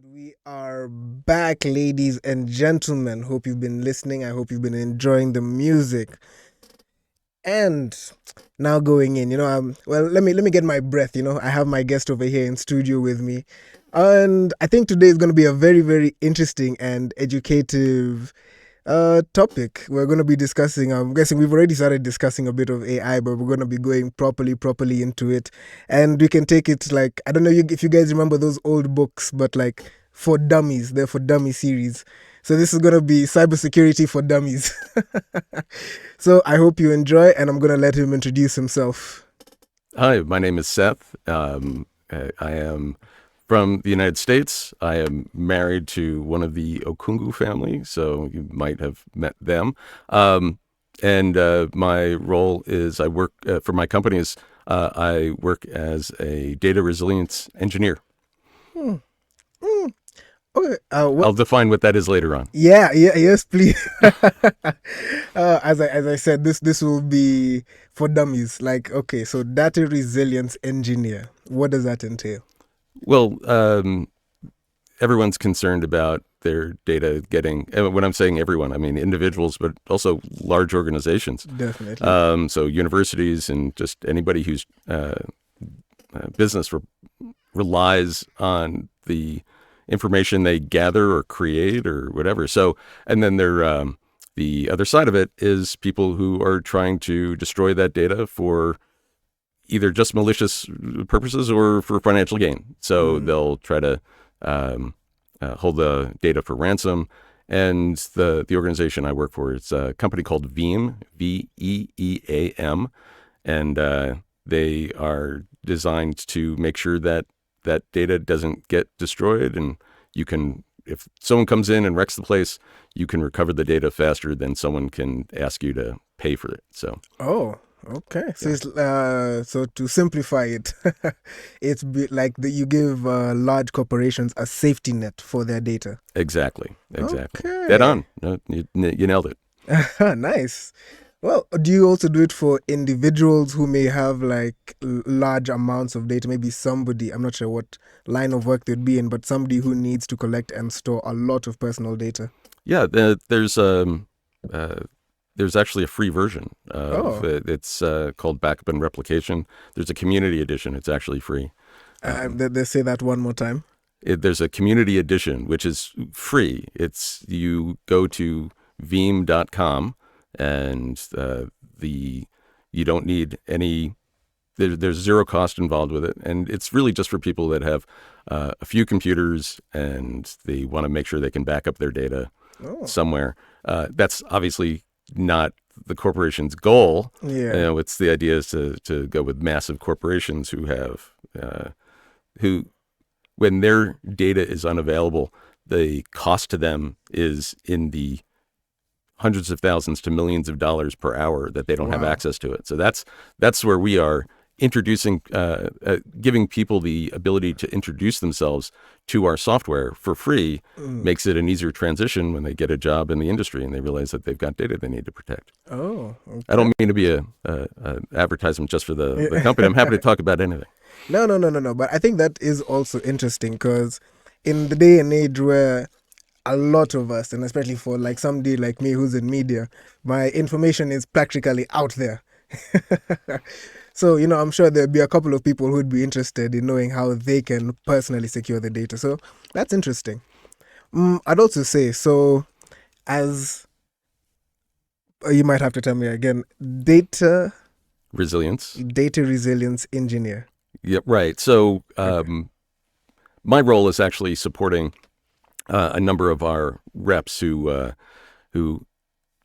We are back, ladies and gentlemen. Hope you've been listening. I hope you've been enjoying the music. And now going in, well, let me get my breath. I have my guest over here in studio with me, and I think today is going to be a very, very interesting and educative topic. We're going to be discussing. I'm guessing we've already started discussing a bit of AI, but we're going to be going properly into it, and we can take it like I don't know if you guys remember those old books, but like for dummies, they're for dummy series. So this is going to be cybersecurity for dummies. So I hope you enjoy, and I'm going to let him introduce himself. Hi, my name is Seth. I am from the United States. I am married to one of the Okungu family, so you might have met them. And my role is I work for my company is I work as a data resilience engineer. Hmm. Okay. I'll define what that is later on. Yeah. Yes, please. As I said, this will be for dummies. Like, okay, so data resilience engineer. What does that entail? Well, everyone's concerned about their data getting, and when I'm saying everyone, I mean individuals, but also large organizations. Definitely. So universities and just anybody whose business relies on the information they gather or create or whatever. So, and then the other side of it is people who are trying to destroy that data for either just malicious purposes or for financial gain. So they'll try to hold the data for ransom. And the organization I work for, it's a company called Veeam, Veeam, and they are designed to make sure that that data doesn't get destroyed, and you can, if someone comes in and wrecks the place, you can recover the data faster than someone can ask you to pay for it. So, Oh, okay. So yeah, it's so to simplify it, like you give large corporations a safety net for their data. exactly. Dead Okay. on. No, you nailed it. Nice. Well, do you also do it for individuals who may have like large amounts of data? Maybe somebody, I'm not sure what line of work they'd be in, but somebody who needs to collect and store a lot of personal data. Yeah, uh, there's actually a free version of Oh, it. It's called Backup and Replication. There's a community edition. It's actually free. they say that one more time. There's a community edition, which is free. It's you go to veeam.com and the you don't need any. There's zero cost involved with it, and it's really just for people that have a few computers and they want to make sure they can back up their data Oh, somewhere. That's obviously not the corporation's goal. yeah. It's the idea is to go with massive corporations who have who when their data is unavailable, the cost to them is in the hundreds of thousands to millions of dollars per hour that they don't have Wow. access to it. So that's where we are introducing, giving people the ability to introduce themselves to our software for free Mm. makes it an easier transition when they get a job in the industry and they realize that they've got data they need to protect. Oh, I okay. don't mean to be a advertisement just for the company. I'm happy to talk about anything. No. But I think that is also interesting because in the day and age where a lot of us, and especially for like somebody like me who's in media, my information is practically out there. So, I'm sure there'll be a couple of people who'd be interested in knowing how they can personally secure the data. So that's interesting. I'd also say, so as you might have to tell me again, data Resilience. data resilience engineer. Yeah, right. So Okay. my role is actually supporting a number of our reps who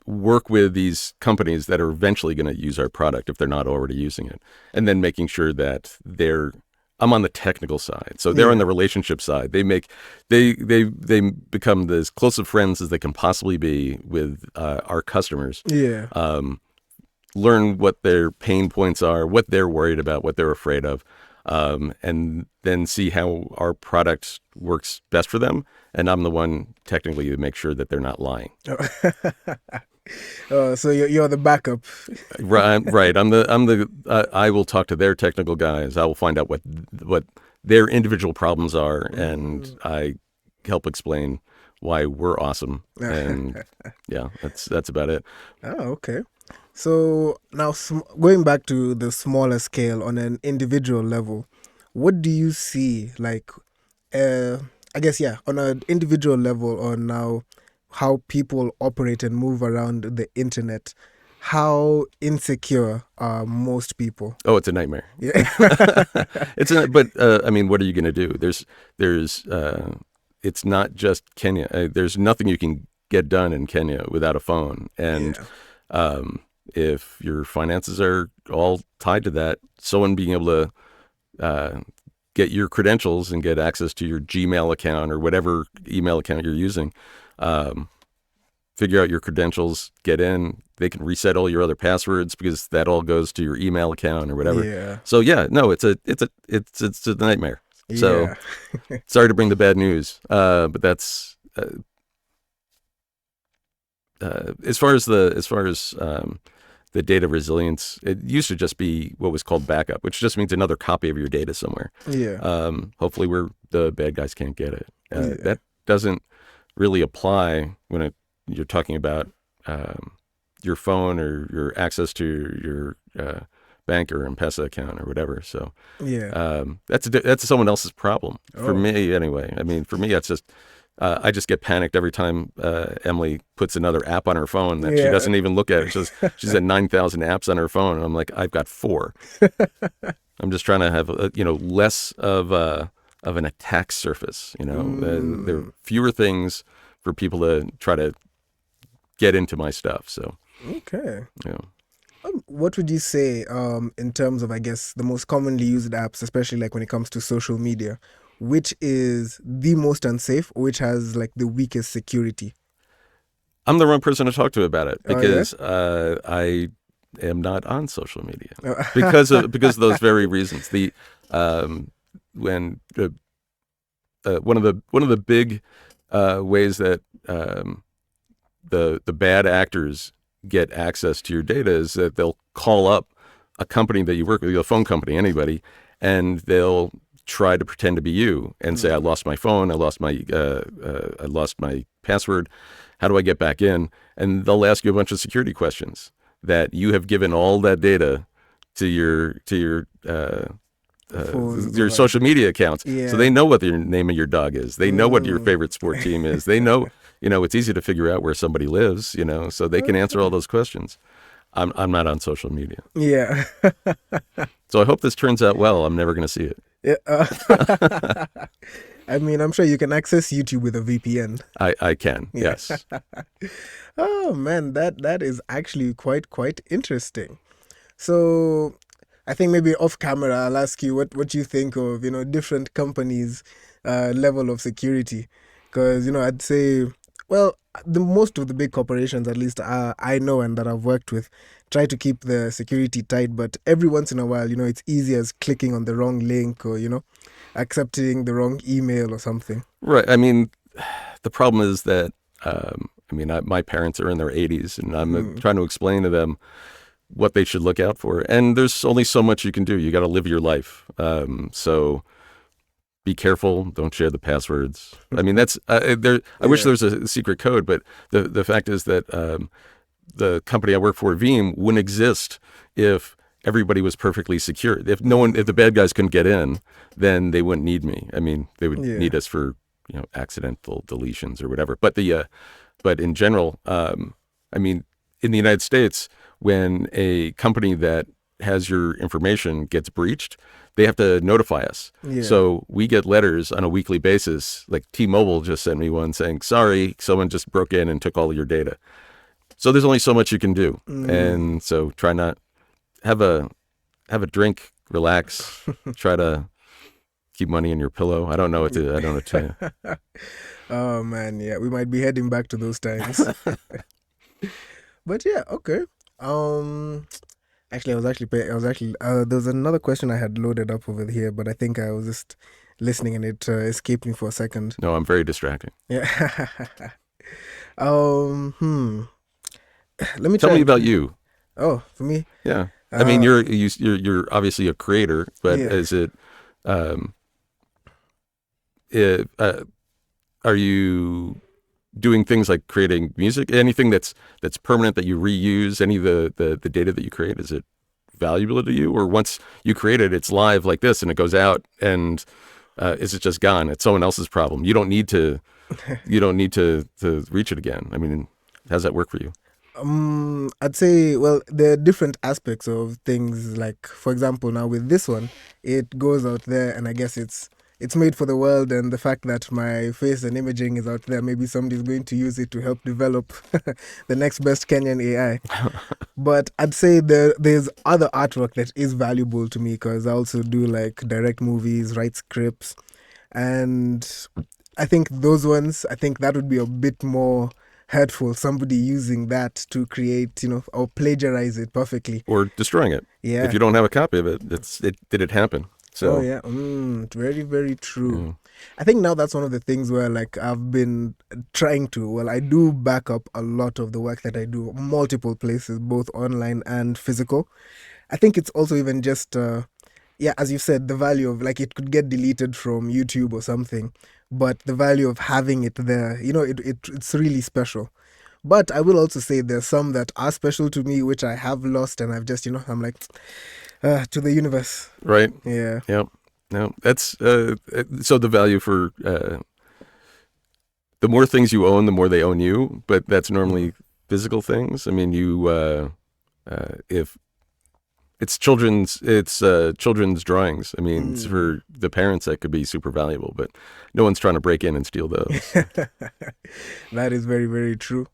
work with these companies that are eventually going to use our product if they're not already using it, and then making sure that I'm on the technical side, so they're on Yeah. the relationship side. They become as close of friends as they can possibly be with our customers. Yeah. Learn what their pain points are, what they're worried about, what they're afraid of, and then see how our product works best for them. And I'm the one technically to make sure that they're not lying. So you're the backup. Right. I will talk to their technical guys. I will find out what their individual problems are, and Mm. I help explain why we're awesome. And yeah, that's about it. Oh, okay. So now, going back to the smaller scale on an individual level, what do you see like? I guess yeah, on an individual level, or now how people operate and move around the internet. How insecure are most people? Oh, it's a nightmare. Yeah. But I mean, what are you going to do? It's not just Kenya. There's nothing you can get done in Kenya without a phone. And Yeah. if your finances are all tied to that, someone being able to get your credentials and get access to your Gmail account or whatever email account you're using, figure out your credentials, get in. They can reset all your other passwords because that all goes to your email account or whatever. Yeah. So yeah, no, it's a nightmare. So Yeah. sorry to bring the bad news, but that's as far as the data resilience. It used to just be what was called backup, which just means another copy of your data somewhere. Yeah. Hopefully, where the bad guys can't get it. Yeah. That doesn't really apply when you're talking about your phone or your access to your bank or M-Pesa account or whatever. So Yeah. that's someone else's problem. For Oh. me, anyway. I mean, for me, it's just I just get panicked every time Emily puts another app on her phone that she Yeah. doesn't even look at. She's at 9,000 apps on her phone, and I'm like, I've got 4. I'm just trying to have less of an attack surface. There are fewer things for people to try to get into my stuff. So Okay. yeah. What would you say in terms of, I guess, the most commonly used apps, especially like when it comes to social media, which is the most unsafe, or which has like the weakest security? I'm the wrong person to talk to about it Oh yeah. because I am not on social media because of those very reasons. The when one of the big ways that the bad actors get access to your data is that they'll call up a company that you work with, a phone company, anybody, and they'll try to pretend to be you and say, "I lost my phone, I lost my password. How do I get back in?" And they'll ask you a bunch of security questions that you have given all that data to Phone, your like, social media accounts. So yeah. they know what the name of your dog is. They know what your favorite sport team is. They know, it's easy to figure out where somebody lives, so they can answer all those questions. I'm not on social media. Yeah. So I hope this turns out well. I'm never going to see it. Yeah. I mean, I'm sure you can access YouTube with a VPN. I can, Yeah. yes. Oh man, that is actually quite interesting. So I think maybe off camera, I'll ask you what you think of different companies' level of security, because I'd say, well, the most of the big corporations, at least I know and that I've worked with, try to keep the security tight, but every once in a while, it's easy as clicking on the wrong link or accepting the wrong email or something. Right. I mean, the problem is that, my parents are in their 80s, and I'm trying to explain to them what they should look out for. And there's only so much you can do. You got to live your life. So be careful. Don't share the passwords. I mean, that's there. I wish there was a secret code, but the fact is that the company I work for, Veeam, wouldn't exist if everybody was perfectly secure. If the bad guys couldn't get in, then they wouldn't need me. I mean, they would Yeah. need us for accidental deletions or whatever. But in general, in the United States, when a company that has your information gets breached, they have to notify us. Yeah. So we get letters on a weekly basis. Like T-Mobile just sent me one saying, "Sorry, someone just broke in and took all of your data." So there's only so much you can do, and so try not have a drink, relax, try to keep money in your pillow. I don't know what to tell you. Oh man, yeah, we might be heading back to those times. But yeah, okay. Um, actually, there was another question I had loaded up over here, but I think I was just listening and it escaped me for a second. No, I'm very distracting. Yeah. Hmm. Let me Tell try. me about you. Oh, for me. Yeah, I mean, you're obviously a creator, but Yeah. is it, um, it are you doing things like creating music? Anything that's permanent that you reuse? Any of the data that you create, is it valuable to you, or once you create it, it's live like this and it goes out, and is it just gone? It's someone else's problem. You don't need to reach it again. I mean, how does that work for you? I'd say, well, there are different aspects of things. Like, for example, now with this one, it goes out there, and I guess it's made for the world. And the fact that my face and imaging is out there, maybe somebody's going to use it to help develop the next best Kenyan AI. But I'd say there's other artwork that is valuable to me because I also do like direct movies, write scripts, and I think those ones, I think that would be a bit more hurtful. Somebody using that to create, or plagiarize it perfectly. Or destroying it. Yeah. If you don't have a copy of it, did it happen? So, Oh yeah, very very true. yeah. I think now that's one of the things where like I've been trying to. Well, I do back up a lot of the work that I do, multiple places, both online and physical. I think it's also even just yeah, as you said, the value of like it could get deleted from YouTube or something, but the value of having it there, it's really special. But I will also say there's some that are special to me, which I have lost, and I've just, I'm like, to the universe. Right. Yeah. Yep. No, that's so the value for the more things you own, the more they own you. But that's normally physical things. I mean, if it's children's drawings. I mean, it's for the parents that could be super valuable, but no one's trying to break in and steal those. That is very, very true.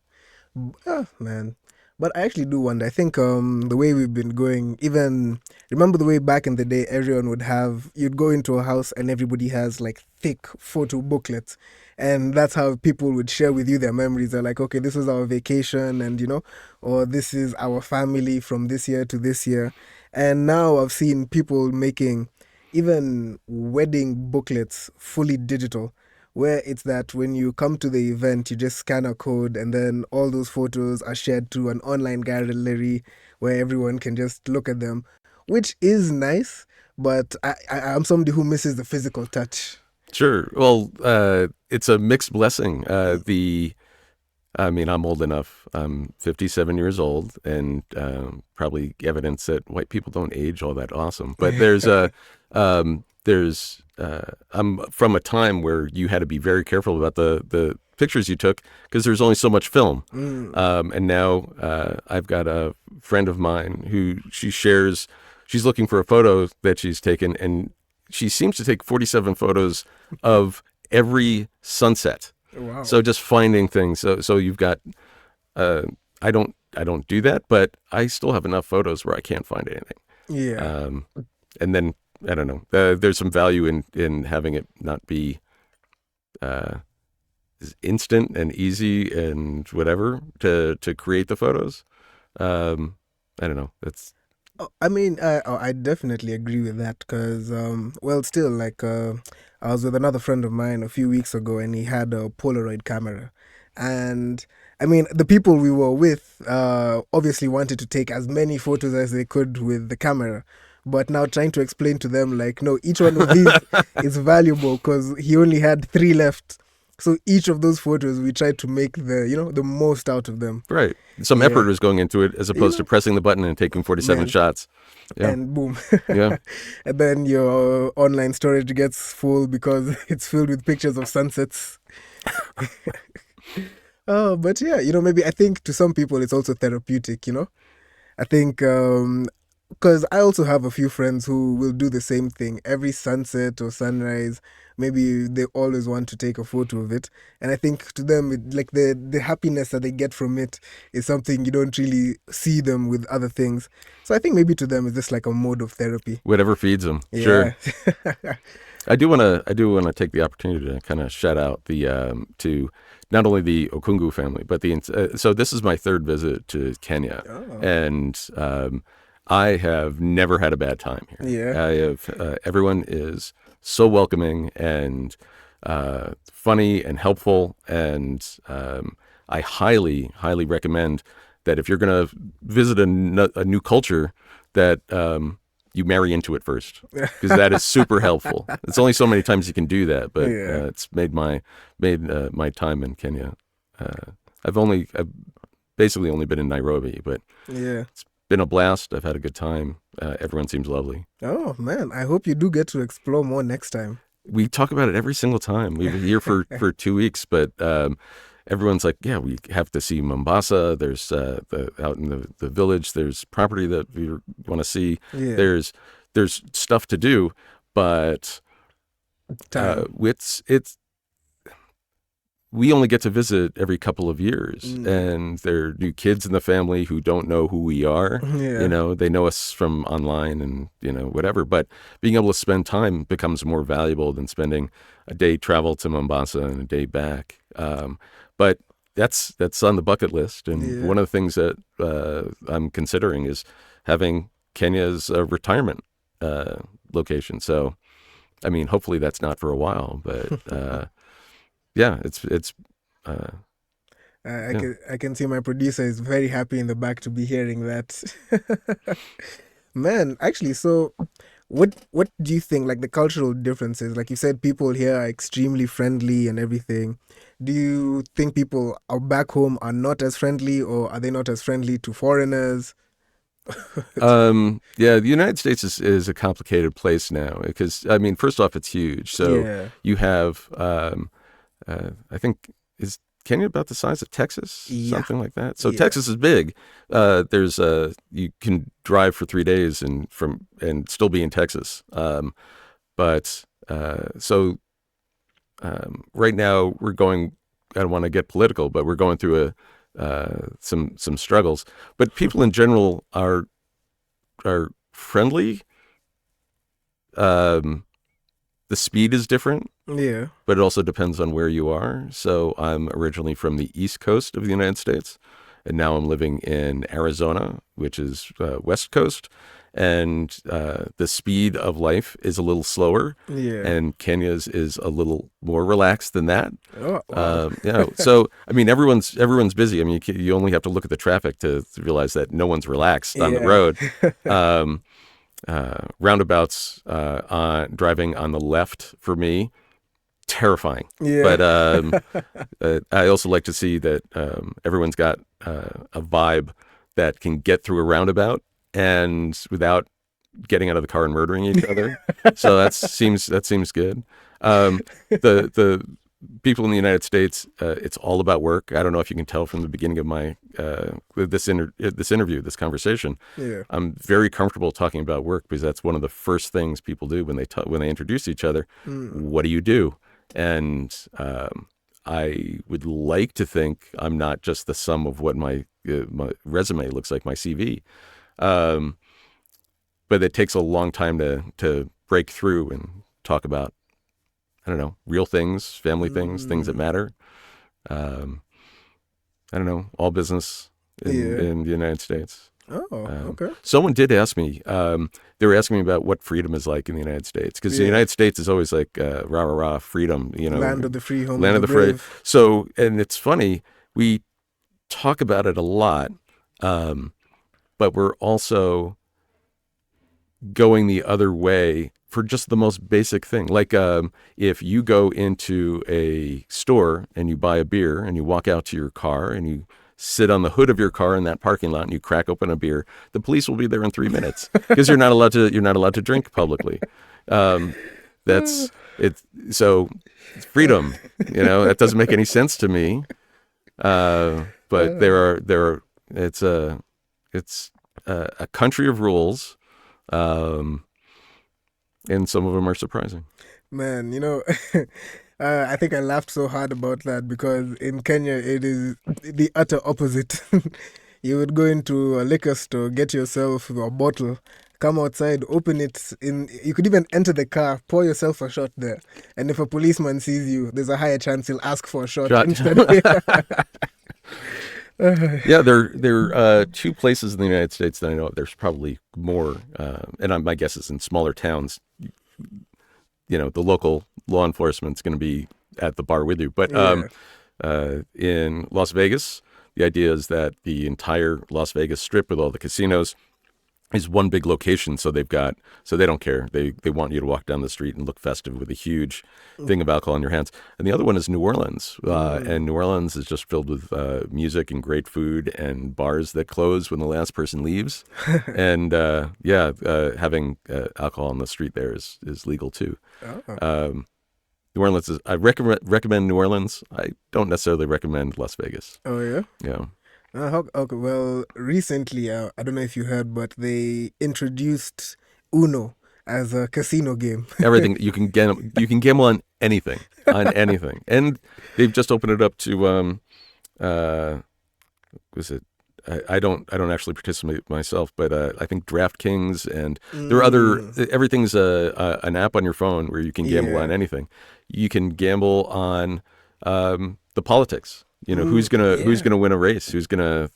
Man. But I actually do wonder. I think the way we've been going, even remember the way back in the day, everyone would have, you'd go into a house and everybody has like thick photo booklets. And that's how people would share with you their memories. They're like, okay, this is our vacation, and or this is our family from this year to this year. And now I've seen people making even wedding booklets fully digital, where it's that when you come to the event, you just scan a code and then all those photos are shared to an online gallery where everyone can just look at them, which is nice. But I'm somebody who misses the physical touch. Sure. Well, it's a mixed blessing. I mean, I'm old enough. I'm 57 years old, and probably evidence that white people don't age all that awesome. But I'm from a time where you had to be very careful about the pictures you took because there's only so much film. And now I've got a friend of mine who she's looking for a photo that she's taken, and she seems to take 47 photos of every sunset. Wow. So just finding things. So you've got, I don't do that, but I still have enough photos where I can't find anything. Yeah. And then I don't know. There's some value in having it not be instant and easy and whatever to create the photos. I don't know. That's I mean, I definitely agree with that because, well, still, like, I was with another friend of mine a few weeks ago and he had a Polaroid camera. And I mean, the people we were with obviously wanted to take as many photos as they could with the camera. But now trying to explain to them, like, no, each one of these is valuable because he only had 3 left. So each of those photos, we tried to make the most out of them. right. Some Yeah. effort was going into it as opposed to pressing the button and taking 47 Man. shots. Yeah. And boom. Yeah. And then your online storage gets full because it's filled with pictures of sunsets. Oh, but yeah, maybe I think to some people it's also therapeutic, I think because I also have a few friends who will do the same thing every sunset or sunrise. Maybe they always want to take a photo of it, and I think to them, like the happiness that they get from it is something you don't really see them with other things. So I think maybe to them it's just like a mode of therapy. Whatever feeds them. Yeah. Sure. I do want to take the opportunity to kind of shout out to not only the Okungu family, but so this is my 3rd visit to Kenya, and I have never had a bad time here. Yeah. I have everyone is so welcoming and funny and helpful, and I highly, highly recommend that if you're going to visit a new culture, that you marry into it first, because that is super helpful. It's only so many times you can do that, but Yeah. it's made my time in Kenya. I've basically only been in Nairobi, but Yeah. it's been a blast. I've had a good time. Everyone seems lovely. Oh man, I hope you do get to explore more next time. We talk about it every single time. We were here for 2 weeks, but everyone's like, yeah, we have to see Mombasa. There's out in the village. There's property that we want to see. Yeah. There's stuff to do, but Time. it's we only get to visit every couple of years, Mm. and there are new kids in the family who don't know who we are. Yeah. They know us from online and whatever. But being able to spend time becomes more valuable than spending a day travel to Mombasa and a day back. But that's on the bucket list, and Yeah. one of the things that I'm considering is having Kenya as a retirement location. So, I mean, hopefully that's not for a while, but yeah, it's I yeah. can see my producer is very happy in the back to be hearing that. Man, actually, so what do you think, like the cultural differences? Like you said, people here are extremely friendly and everything. Do you think people are back home are not as friendly, or are they not as friendly to foreigners? Yeah, the United States is a complicated place now because, I mean, first off, it's huge. So Yeah. you have, I think, is Kenya about the size of Texas, Yeah. something like that. So Yeah. Texas is big. There's you can drive for 3 days and still be in Texas. But so right now we're going. I don't want to get political, but we're going through some struggles. But people in general are friendly. Um, the speed is different, Yeah. but it also depends on where you are. So I'm originally from the East Coast of the United States, and now I'm living in Arizona, which is West Coast. And the speed of life is a little slower, Yeah. and Kenya's is a little more relaxed than that. Oh, wow. So I mean, everyone's busy. I mean, you only have to look at the traffic to realize that no one's relaxed on the Yeah. road. Um, Roundabouts driving on the left for me, terrifying. Yeah. But I also like to see that everyone's got a vibe that can get through a roundabout and without getting out of the car and murdering each other. So that seems good. The people in the United States, it's all about work. I don't know if you can tell from the beginning of my this interview, this conversation. Yeah. I'm very comfortable talking about work because that's one of the first things people do when they introduce each other. Mm. What do you do? And I would like to think I'm not just the sum of what my resume looks like, my CV. But it takes a long time to break through and talk about, I don't know, real things, family things that matter. I don't know, all business Yeah. in the United States. Oh, okay. Someone did ask me, they were asking me about what freedom is like in the United States. Because the Yeah. United States is always like, rah, rah, rah, freedom, Land of the free, home land of of the the free. brave. So, and it's funny, we talk about it a lot, but we're also going the other way for just the most basic thing. Like if you go into a store and you buy a beer and you walk out to your car and you sit on the hood of your car in that parking lot and you crack open a beer, the police will be there in 3 minutes because you're not allowed to drink publicly. That's it. So it's freedom, that doesn't make any sense to me. But it's a country of rules. And some of them are surprising. Man, I think I laughed so hard about that because in Kenya it is the utter opposite. You would go into a liquor store, get yourself a bottle, come outside, open it in. You could even enter the car, pour yourself a shot there, and if a policeman sees you, there's a higher chance he'll ask for a shot Shot. instead. Yeah, there are two places in the United States that I know of. There's probably more, and my guess is in smaller towns. The local law enforcement's going to be at the bar with you. But Yeah. in Las Vegas, the idea is that the entire Las Vegas Strip with all the casinos is one big location. So they don't care. They want you to walk down the street and look festive with a huge thing of alcohol in your hands. And the other one is New Orleans. And New Orleans is just filled with music and great food and bars that close when the last person leaves. And having alcohol on the street there is legal too. Oh. New Orleans is, I recommend New Orleans. I don't necessarily recommend Las Vegas. Oh yeah. Yeah. Okay, well, recently, I don't know if you heard, but they introduced Uno as a casino game. Everything you can gamble on anything, and they've just opened it up to was it? I don't actually participate myself, but I think DraftKings and there are other. Everything's an app on your phone where you can gamble on anything. You can gamble on the politics. Who's gonna win a race? Who's gonna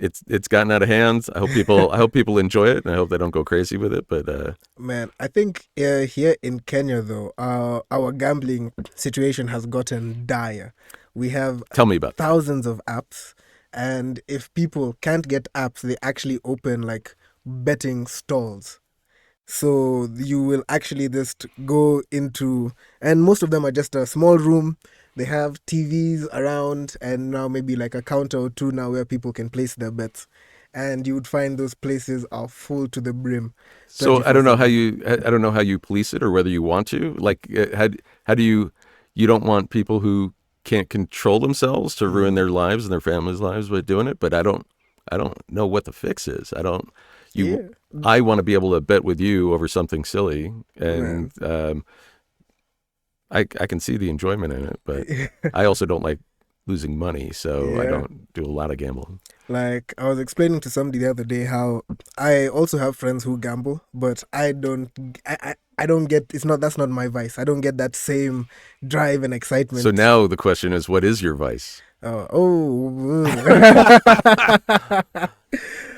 it's gotten out of hand. I hope people enjoy it, and I hope they don't go crazy with it. But Man, I think here in Kenya, though, our gambling situation has gotten dire. We have tell me about that. thousands of apps, and if people can't get apps, they actually open like betting stalls. So you will actually just go into, and most of them are just a small room. They have TVs around, and now maybe like a counter or two now where people can place their bets. And you would find those places are full to the brim. So I don't know 24/7. I don't know how you police it or whether you want to. Like, how do you don't want people who can't control themselves to ruin their lives and their families' lives by doing it. But I don't know what the fix is. I don't. Yeah, I want to be able to bet with you over something silly, and man. I can see the enjoyment in it, but I also don't like losing money, so I Yeah. don't do a lot of gambling. Like I was explaining to somebody the other day how I also have friends who gamble, but I don't get it's not that's not my vice. I don't get that same drive and So excitement. now the question is, what is your vice? Oh.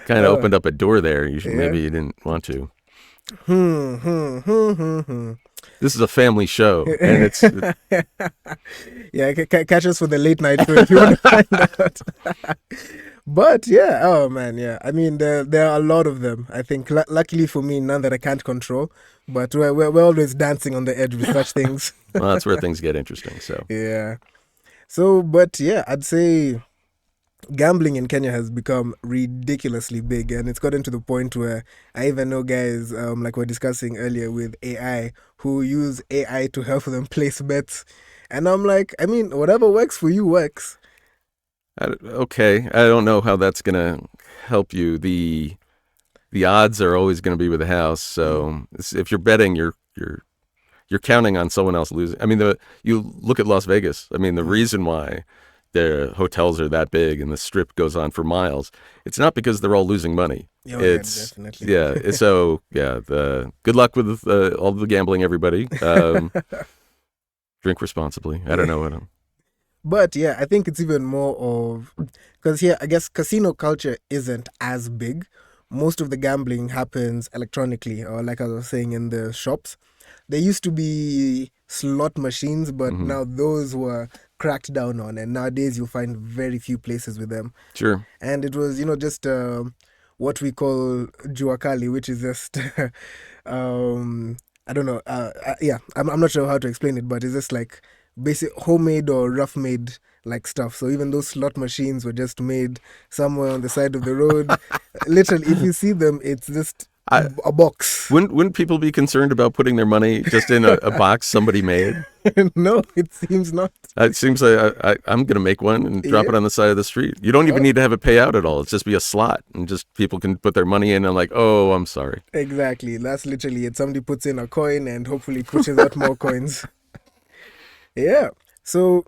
Kind of opened up a door there. Yeah. Maybe you didn't want to. Hmm. This is a family show, and it's Yeah, catch us for the late night show if you want to find out. But yeah, oh man, yeah. I mean, there are a lot of them. I think, luckily for me, none that I can't control. But we're always dancing on the edge with such things. well, that's where things get interesting. So Yeah. So, but yeah, I'd say gambling in Kenya has become ridiculously big, and it's gotten to the point where I even know guys, like we're discussing earlier with AI, who use AI to help them place bets. And I'm like, I mean, whatever works for you works. okay, I don't know how that's gonna help you. The odds are always going to be with the house. So if you're betting, you're counting on someone else losing. I mean, you look at Las Vegas. I mean, the reason why the hotels are that big and the strip goes on for miles, it's not because they're all losing money. Oh, yeah, It's definitely. yeah. So yeah, the good luck with all the gambling, everybody. Drink responsibly. I don't know what. But yeah, I think it's even more of because here, I guess casino culture isn't as big. Most of the gambling happens electronically, or like I was saying, in the shops. There used to be slot machines, but Mhm. now those were cracked down on, and nowadays you'll find very few places with them. Sure. And it was, just what we call juakali, which is just, I don't know, yeah, I'm not sure how to explain it, but it's just like basic homemade or rough made like stuff. So even those slot machines were just made somewhere on the side of the road. Literally, if you see them, it's just I a box. wouldn't people be concerned about putting their money just in a box somebody made? No, it seems not. It seems like I'm going to make one and drop Yeah. it on the side of the street. You don't even Oh, need to have it pay out at all. It's just be a slot, and just people can put their money in and like, oh, I'm sorry. exactly. That's literally it. Somebody puts in a coin and hopefully pushes out more coins. Yeah. So,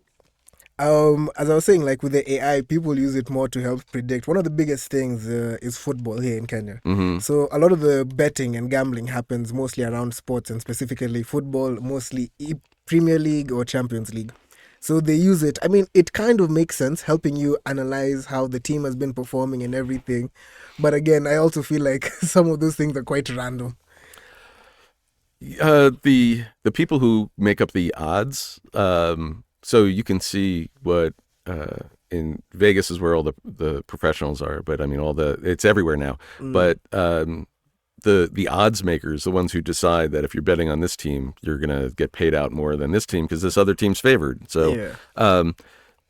as I was saying, like with the AI, people use it more to help predict. One of the biggest things is football here in Kenya. Hmm. So a lot of the betting and gambling happens mostly around sports, and specifically football, mostly Premier League or Champions League. So they use it. I mean, it kind of makes sense, helping you analyze how the team has been performing and everything. But again, I also feel like some of those things are quite random. The people who make up the odds, so you can see what in Vegas is where all the professionals are, but I mean it's everywhere now. But the odds makers, the ones who decide that if you're betting on this team, you're gonna get paid out more than this team because this other team's favored. So Yeah.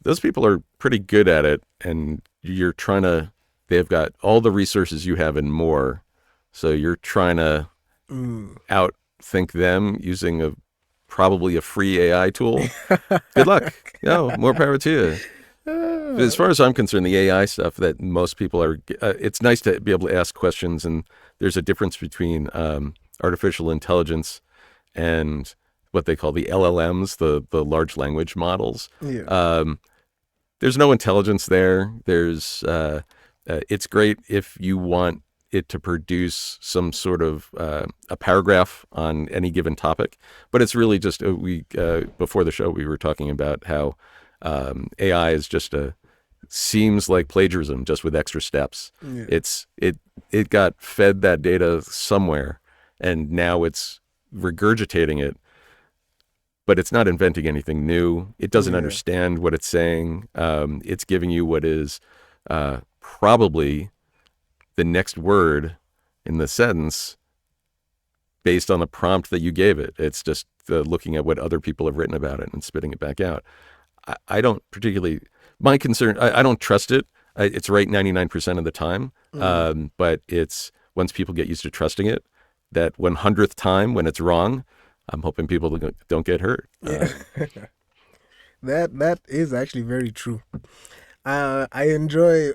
those people are pretty good at it, and they've got all the resources you have and more. So you're trying to outthink them using probably a free AI tool. Good luck. More power to you. But as far as I'm concerned, the AI stuff that most people it's nice to be able to ask questions, and there's a difference between artificial intelligence and what they call the LLMs, the large language models. Yeah. There's no intelligence there. It's great if you want it to produce some sort of a paragraph on any given topic, but it's really just before the show we were talking about how AI is seems like plagiarism just with extra steps. Yeah. It got fed that data somewhere, and now it's regurgitating it, but it's not inventing anything new. It doesn't understand what it's saying. It's giving you what is probably the next word in the sentence based on the prompt that you gave it. It's just looking at what other people have written about it and spitting it back out. I don't particularly, my concern, I don't trust it. It's right 99% of the time. But it's once people get used to trusting it, that 100th time when it's wrong, I'm hoping people don't get hurt. That is actually very true. I enjoy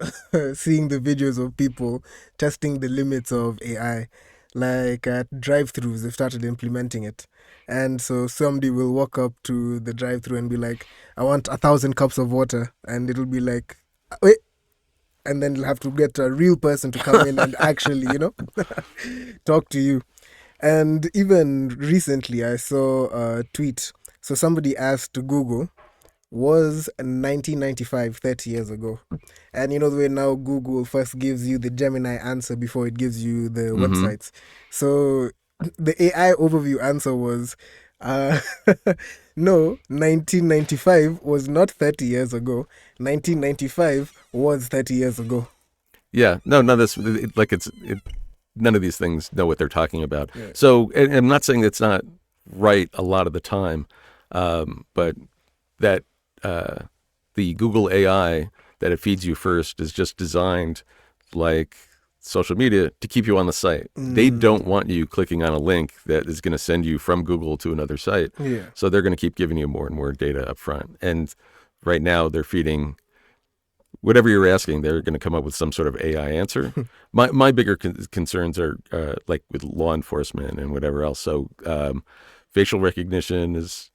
seeing the videos of people testing the limits of AI. Like at drive-throughs, they've started implementing it. And so somebody will walk up to the drive-through and be like, I want 1,000 cups of water. And it'll be like, wait. And then you'll have to get a real person to come in and actually, talk to you. And even recently, I saw a tweet. So somebody asked to Google, was 1995 30 years ago? And the way now Google first gives you the Gemini answer before it gives you the websites. So the AI overview answer was, no, 1995 was not 30 years ago. 1995 was 30 years ago. Yeah, no, none of this, none of these things know what they're talking about. Yeah. So, and I'm not saying it's not right a lot of the time, but that the Google AI that it feeds you first is just designed like social media to keep you on the site. They don't want you clicking on a link that is going to send you from Google to another site. Yeah. So they're going to keep giving you more and more data up front. And right now they're feeding whatever you're asking, they're going to come up with some sort of AI answer. My bigger concerns are like with law enforcement and whatever else. So facial recognition is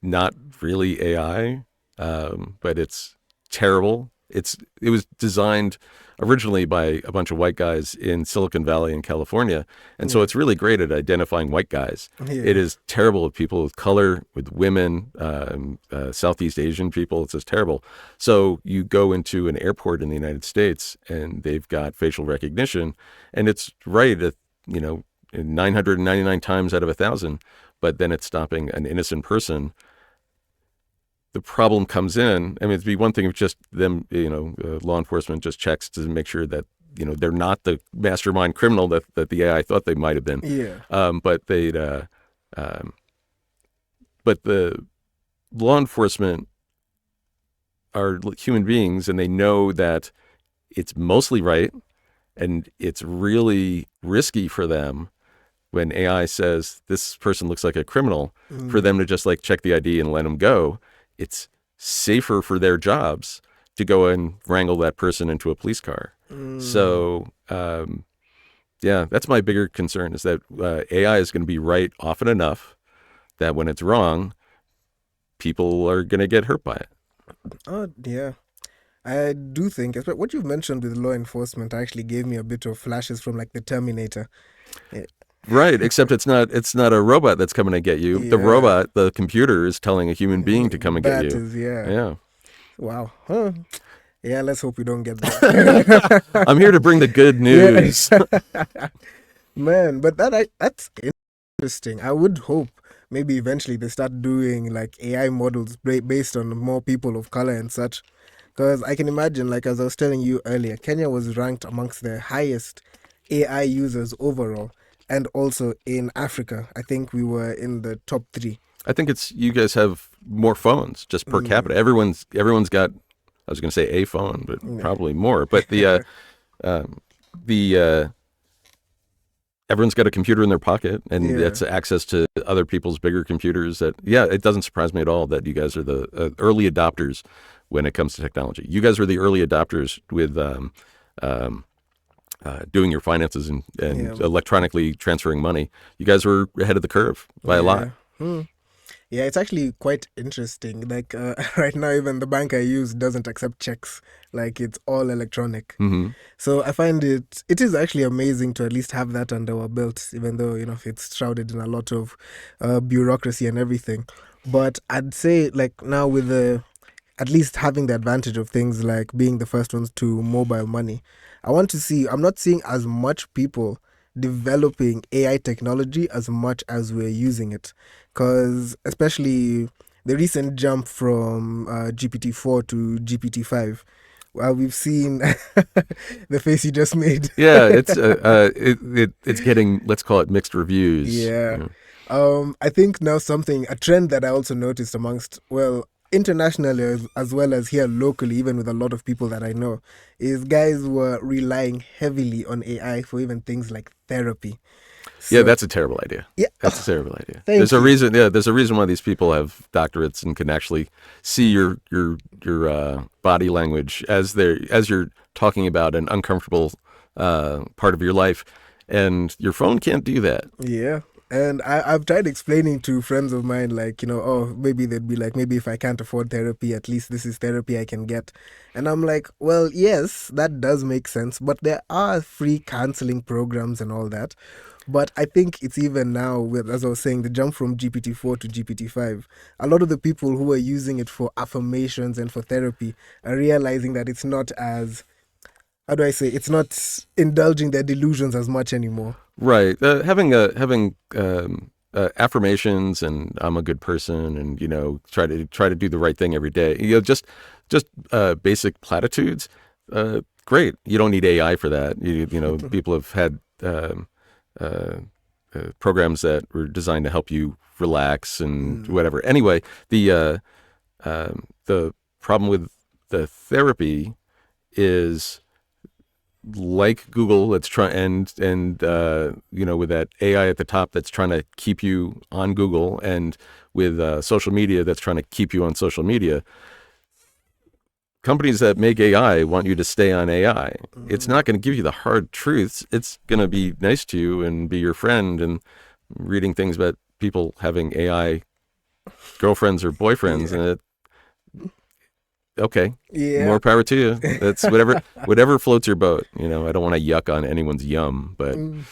not really AI, but it's terrible. It was designed originally by a bunch of white guys in Silicon Valley in California, and so it's really great at identifying white guys. Yeah. It is terrible with people with color, with women, Southeast Asian people. It's just terrible. So you go into an airport in the United States, and they've got facial recognition, and it's right at 999 times out of 1,000, but then it's stopping an innocent person. The problem comes in. I mean, it'd be one thing if just them, law enforcement just checks to make sure that, they're not the mastermind criminal that the AI thought they might have been. Yeah. But the law enforcement are human beings, and they know that it's mostly right, and it's really risky for them when AI says this person looks like a criminal, for them to just check the ID and let them go. It's safer for their jobs to go and wrangle that person into a police car. So, that's my bigger concern, is that AI is going to be right often enough that when it's wrong, people are going to get hurt by it. Oh, yeah. I do think, what you've mentioned with law enforcement actually gave me a bit of flashes from the Terminator. Right, except it's not a robot that's coming to get you. Yeah. The robot, the computer, is telling a human being to come and get you. Yeah. Wow. Huh. Yeah, let's hope we don't get that. I'm here to bring the good news. Man, but that's interesting. I would hope maybe eventually they start doing like AI models based on more people of color and such. Because I can imagine, like as I was telling you earlier, Kenya was ranked amongst the highest AI users overall, and also in Africa. I think we were in the top three. I think it's you guys have more phones just per Mm, capita. Everyone's got. I was going to say a phone, but yeah. probably more. But um, the everyone's got a computer in their pocket, and Yeah. it's access to other people's bigger computers. That yeah, it doesn't surprise me at all that you guys are the early adopters when it comes to technology. You guys were the early adopters with um, doing your finances and Yeah. electronically transferring money. You guys were ahead of the curve by a lot. Yeah. Hmm. Yeah, it's actually quite interesting. Like right now, even the bank I use doesn't accept checks. Like it's all electronic. Hmm. So I find it is actually amazing to at least have that under our belt, even though it's shrouded in a lot of bureaucracy and everything. But I'd say like now with the at least having the advantage of things like being the first ones to mobile money. I want to see, I'm not seeing as much people developing AI technology as much as we're using it. Because, especially the recent jump from GPT-4 to GPT-5, well, we've seen the face you just made. Yeah, it's getting, let's call it, mixed reviews. Yeah. Yeah. I think now something, a trend that I also noticed amongst, well, internationally as well as here locally, even with a lot of people that I know, is guys were relying heavily on AI for even things like therapy. Yeah, So, that's a terrible idea. yeah, That's a terrible idea. There's thank a you. reason. Yeah, there's a reason why these people have doctorates and can actually see your body language as you're talking about an uncomfortable part of your life, and your phone can't do that. Yeah. And I've tried explaining to friends of mine, like, oh, maybe they'd be like, maybe if I can't afford therapy, at least this is therapy I can get. And I'm like, well, yes, that does make sense. But there are free counseling programs and all that. But I think it's even now, with, as I was saying, the jump from GPT-4 to GPT-5, a lot of the people who are using it for affirmations and for therapy are realizing that it's not as, how do I say, it's not indulging their delusions as much anymore. Right. Having affirmations and I'm a good person and try to do the right thing every day. Just basic platitudes. Great. You don't need AI for that. People have had uh, programs that were designed to help you relax and Mm, whatever. Anyway, the problem with the therapy is like Google that's trying and with that AI at the top that's trying to keep you on Google and with social media that's trying to keep you on social media. Companies that make AI want you to stay on AI. It's mm, not going to give you the hard truths. It's going to be nice to you and be your friend and reading things about people having AI girlfriends or boyfriends yeah. and okay, Yeah. more power to you. That's whatever floats your boat. I don't want to yuck on anyone's yum, but Mm,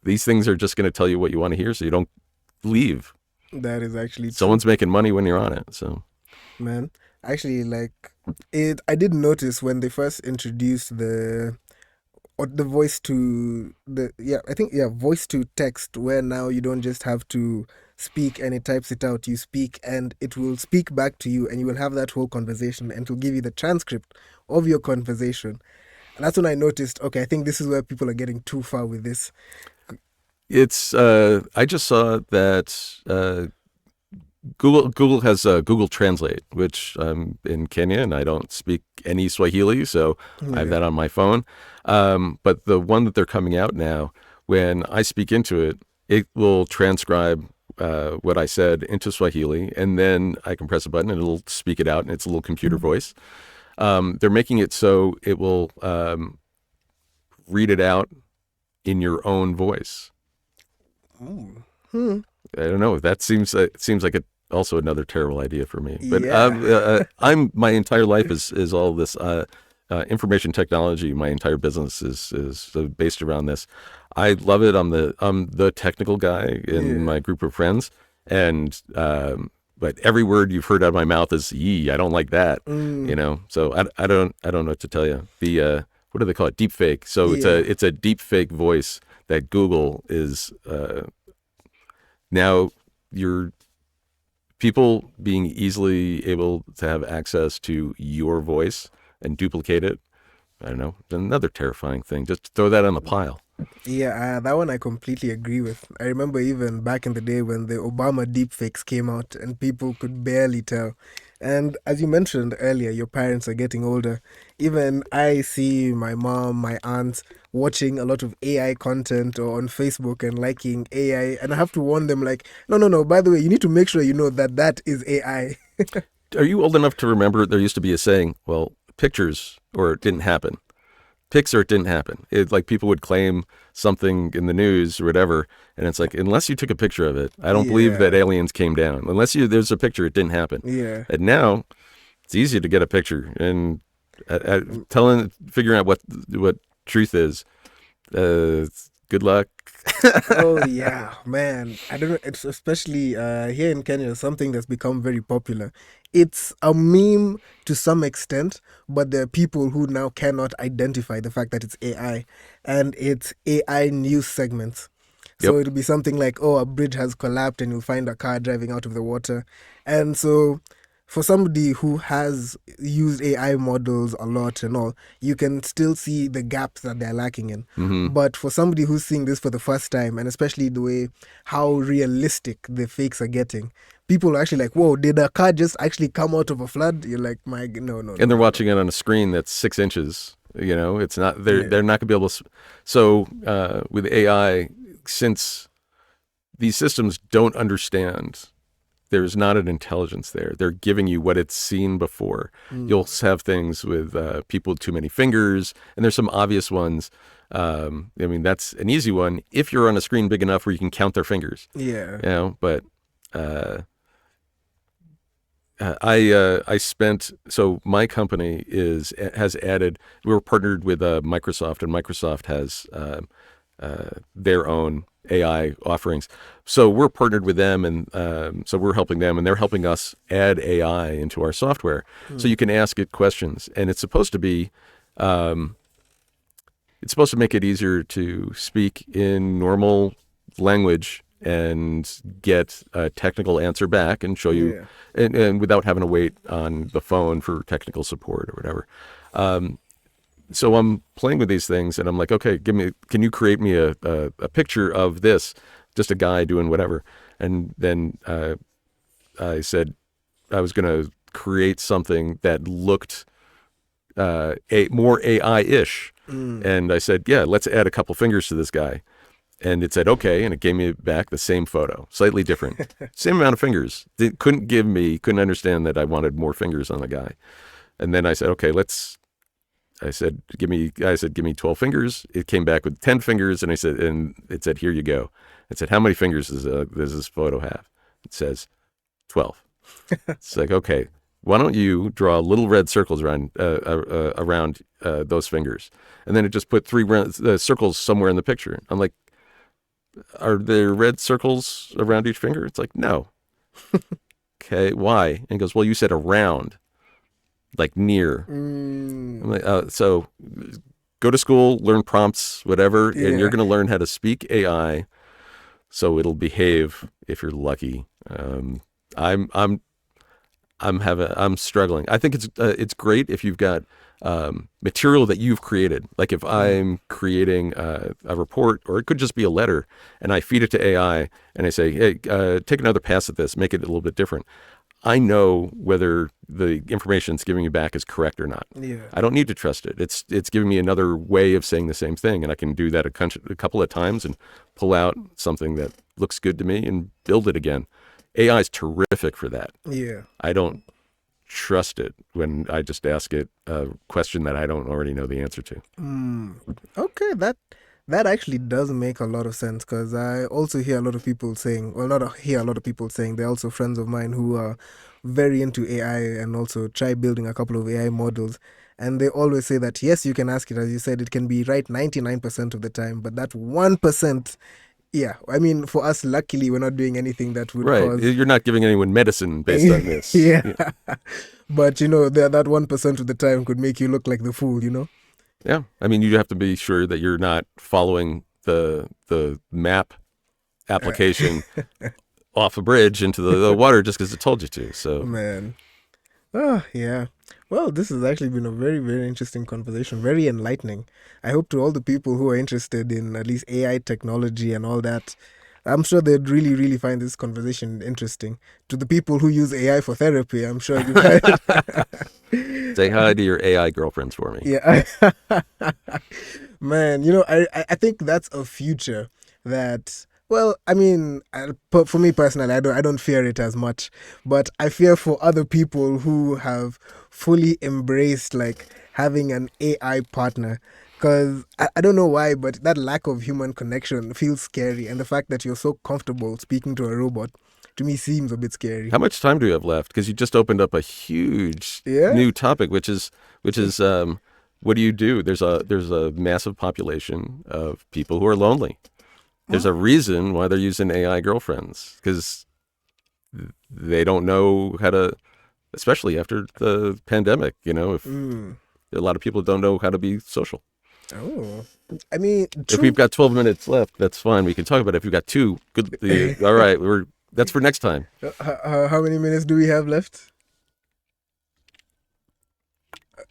these things are just going to tell you what you want to hear, so you don't leave. that is actually true, Someone's making money when you're on it. So man. Actually, like it, I did notice when they first introduced the voice to the yeah, I think yeah, voice to text, where now you don't just have to speak and it types it out. You speak and it will speak back to you, and you will have that whole conversation, and it will give you the transcript of your conversation. And that's when I noticed, okay, I think this is where people are getting too far with this. it's. I just saw that Google has Google Translate, which I'm in Kenya and I don't speak any Swahili, so I have Yeah. that on my phone. But the one that they're coming out now, when I speak into it, it will transcribe what I said into Swahili, and then I can press a button and it'll speak it out, and it's a little computer voice. They're making it so it will read it out in your own voice. Mm. Hmm. I don't know. That seems like also another terrible idea for me. But Yeah. I'm my entire life is all this information technology. My entire business is based around this. I love it. I'm the technical guy in Yeah. my group of friends, and but every word you've heard out of my mouth is "yee." I don't like that. Mm. So I don't know what to tell you. The what do they call it? Deep fake. So it's a Yeah. it's a deep fake voice that Google is now you're people being easily able to have access to your voice and duplicate it. I don't know. Another terrifying thing. Just throw that on the pile. Yeah, that one I completely agree with. I remember even back in the day when the Obama deepfakes came out and people could barely tell. And as you mentioned earlier, your parents are getting older. Even I see my mom, my aunts watching a lot of AI content or on Facebook and liking AI. And I have to warn them, like, no, no, no, by the way, you need to make sure you know that that is AI. Are you old enough to remember there used to be a saying, well, pictures or it didn't happen? Pics or it didn't happen. It, like people would claim something in the news or whatever, and it's like, unless you took a picture of it, I don't believe that Yeah, aliens came down. Unless there's a picture, it didn't happen. yeah. And now it's easy to get a picture, and figuring out what truth is. Good luck. Oh yeah, man. I don't know. It's especially here in Kenya, something that's become very popular. It's a meme to some extent, but there are people who now cannot identify the fact that it's AI, and it's AI news segments. Yep. So it'll be something like, oh, a bridge has collapsed, and you'll find a car driving out of the water. And so, for somebody who has used AI models a lot and all, you can still see the gaps that they're lacking in. Hmm. But for somebody who's seeing this for the first time, and especially the way how realistic the fakes are getting, people are actually like, whoa, did a car just actually come out of a flood? You're like, no, no, And no, they're no, no. watching it on a screen that's 6 inches. It's not. They're Yeah. they're not gonna be able to. So with AI, since these systems don't understand, there's not an intelligence there. They're giving you what it's seen before. Mm. You'll have things with people with too many fingers, and there's some obvious ones. I mean, that's an easy one if you're on a screen big enough where you can count their fingers. Yeah. But uh, I spent so my company has added. We were partnered with Microsoft, and Microsoft has their own AI offerings. So we're partnered with them, and so we're helping them, and they're helping us add AI into our software. So Mm. you can ask it questions, and it's supposed to be. It's supposed to make it easier to speak in normal language and get a technical answer back and show you, Yeah. and without having to wait on the phone for technical support or whatever. So I'm playing with these things, and I'm like, okay, can you create me a picture of this, just a guy doing whatever? And then I said I was going to create something that looked more AI-ish. Mm. And I said, yeah, let's add a couple fingers to this guy. And it said, okay. And it gave me back the same photo, slightly different, same amount of fingers. It couldn't understand that I wanted more fingers on the guy. And then I said, okay, give me 12 fingers. It came back with 10 fingers. And it said, here you go. It said, how many fingers does this photo have? It says 12. It's like, okay, why don't you draw little red circles around those fingers? And then it just put three circles somewhere in the picture. I'm like, are there red circles around each finger? It's like, no. Okay, why? And he goes, well, you said around, like near. Mm. I'm like, so go to school, learn prompts, whatever, and you're Yeah. going to learn how to speak AI, so it'll behave if you're lucky. I'm I'm struggling. I think it's great if you've got material that you've created. Like if Mm. I'm creating a report, or it could just be a letter, and I feed it to AI, and I say, hey, take another pass at this, make it a little bit different. I know whether the information it's giving me back is correct or not. Yeah. I don't need to trust it. It's giving me another way of saying the same thing, and I can do that a couple of times and pull out something that looks good to me and build it again. AI is terrific for that. Yeah. I don't trust it when I just ask it a question that I don't already know the answer to. Mm. Okay, that actually does make a lot of sense because I also hear a lot of people saying, well, not hear a lot of people saying, they're also friends of mine who are very into AI and also try building a couple of AI models. And they always say that, yes, you can ask it, as you said, it can be right 99% of the time, but that 1%, yeah, I mean, for us, luckily, we're not doing anything that would Right. cause. You're not giving anyone medicine based on this. Yeah. But, that 1% of the time could make you look like the fool. Yeah. I mean, you have to be sure that you're not following the map application off a bridge into the water just because it told you to. So Man. Oh, yeah. Well, this has actually been a very, very interesting conversation, very enlightening. I hope to all the people who are interested in at least AI technology and all that, I'm sure they'd really, really find this conversation interesting. To the people who use AI for therapy, I'm sure you guys. say hi to your AI girlfriends for me. Yeah. Man, I think that's a future that, well, I mean, for me personally, I don't fear it as much, but I fear for other people who have fully embraced like having an AI partner. Because I don't know why, but that lack of human connection feels scary. And the fact that you're so comfortable speaking to a robot to me seems a bit scary. How much time do you have left? Because you just opened up a huge Yeah? new topic, which is what do you do? There's a massive population of people who are lonely. There's a reason why they're using AI girlfriends because they don't know how to, especially after the pandemic. If Mm. a lot of people don't know how to be social. Oh. I mean, If we've true. got 12 minutes left, that's fine. We can talk about it. If you've got two, good. All right, that's for next time. How many minutes do we have left?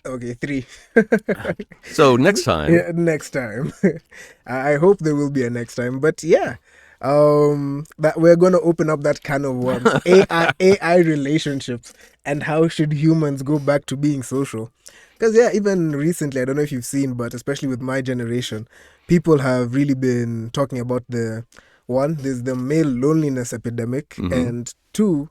Okay, three. So next time, Yeah, next time. I hope there will be a next time. But yeah, that we're gonna open up that can of worms. AI relationships and how should humans go back to being social? Because yeah, even recently, I don't know if you've seen, but especially with my generation, people have really been talking about there's the male loneliness epidemic, hmm and two,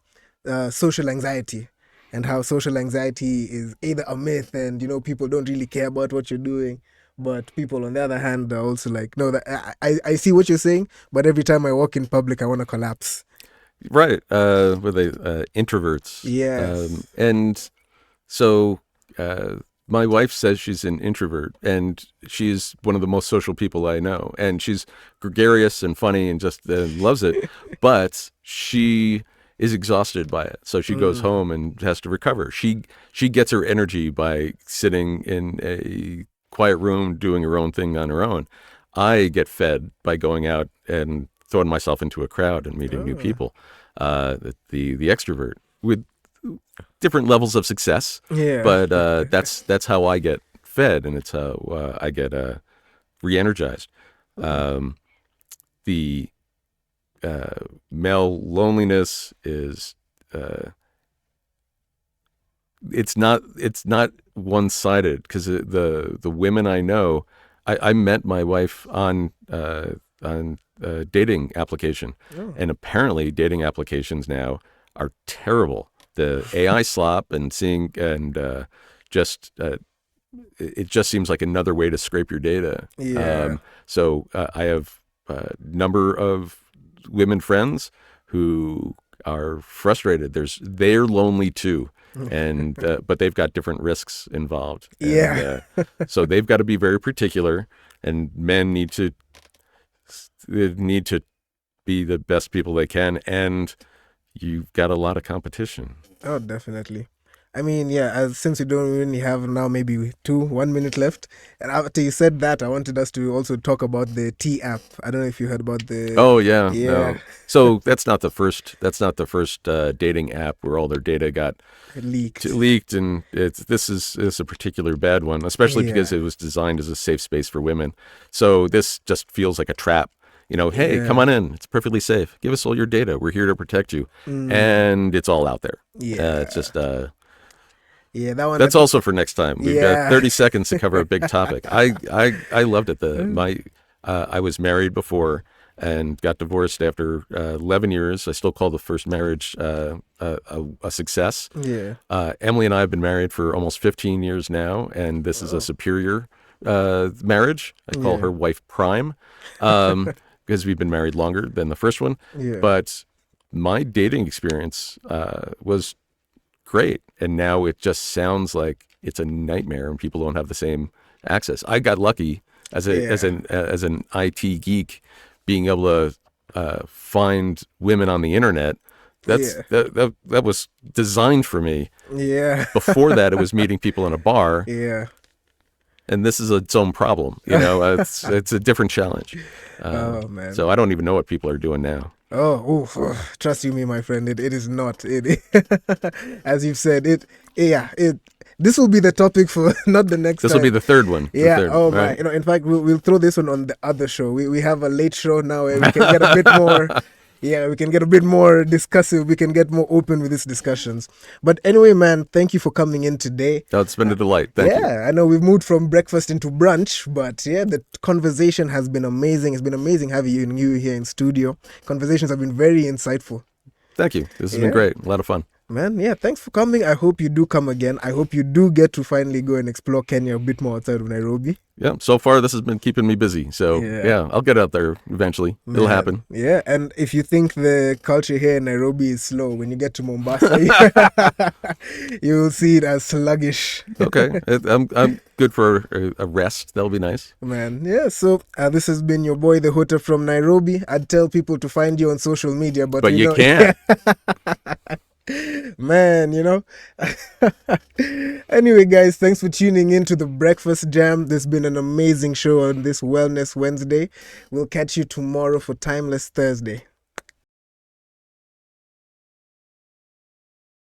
social anxiety, and how social anxiety is either a myth and people don't really care about what you're doing, but people on the other hand are also like, no, that I see what you're saying, but every time I walk in public I want to collapse. right? Were they introverts? Yes. And so my wife says she's an introvert, and she's one of the most social people I know, and she's gregarious and funny and just loves it, but she is exhausted by it. So she goes Mm. home and has to recover. She gets her energy by sitting in a quiet room doing her own thing on her own. I get fed by going out and throwing myself into a crowd and meeting new Oh. people. The extrovert with different levels of success, Yeah. but that's how I get fed, and it's how I get re-energized. Um, the male loneliness is it's not one-sided because the women I know, I met my wife on a dating application, Oh. and apparently dating applications now are terrible. The AI slop and seeing and just it just seems like another way to scrape your data. Yeah. So I have a number of women friends who are frustrated. They're lonely too, and but they've got different risks involved, and Yeah. so they've got to be very particular. And men need to be the best people they can, and you've got a lot of competition. Oh, definitely. I mean, yeah, since we don't really have now maybe 1 minute left, and after you said that, I wanted us to also talk about the T app. I don't know if you heard about the. Oh yeah, Yeah, no. So that's not the first. That's not the first dating app where all their data got leaked. leaked, and this is a particular bad one, especially because Yeah, it was designed as a safe space for women. So this just feels like a trap. Hey, come yeah, on in. It's perfectly safe. Give us all your data. We're here to protect you, mm, and it's all out there. It's yeah, just yeah. That one, I That's think. also for next time. We've got Yeah. 30 seconds to cover a big topic. I loved it. I was married before and got divorced after 11 years. I still call the first marriage a success. Yeah. Emily and I have been married for almost 15 years now, and this is a Oh, superior marriage. I call yeah, her wife prime because we've been married longer than the first one. yeah, But my dating experience was great. And now it just sounds like it's a nightmare and people don't have the same access. I got lucky as a yeah, as an IT geek being able to find women on the internet. yeah, That was designed for me. yeah, Before that, it was meeting people in a bar, yeah. and this is its own problem. You know, it's a different challenge. Oh man. So I don't even know what people are doing now. Trust you me, my friend. It is not. As you've said, it. This will be the topic for not the next This time. will be the third one. Yeah. The third, Oh my. right? You know, in fact, we'll throw this one on the other show. We have a late show now where we can get a bit more. Yeah, we can get a bit more discussive. We can get more open with these discussions. But anyway, man, thank you for coming in today. Oh, it's been a delight. Thank you. Yeah, I know we've moved from breakfast into brunch, but yeah, the conversation has been amazing. It's been amazing having you here in studio. Conversations have been very insightful. Thank you. This has been great. A lot of fun. Man, yeah, thanks for coming. I hope you do come again. I hope you do get to finally go and explore Kenya a bit more outside of Nairobi. Yeah, so far this has been keeping me busy. So yeah, I'll get out there eventually. It'll happen. Yeah, and if you think the culture here in Nairobi is slow, when you get to Mombasa, you will see it as sluggish. Okay, I'm good for a rest. That'll be nice. Man, yeah, so this has been your boy, the Hota from Nairobi. I'd tell people to find you on social media, but you can't. Man, you know. Anyway, guys, thanks for tuning in to the Breakfast Jam. This has been an amazing show on this Wellness Wednesday. We'll catch you tomorrow for Timeless Thursday.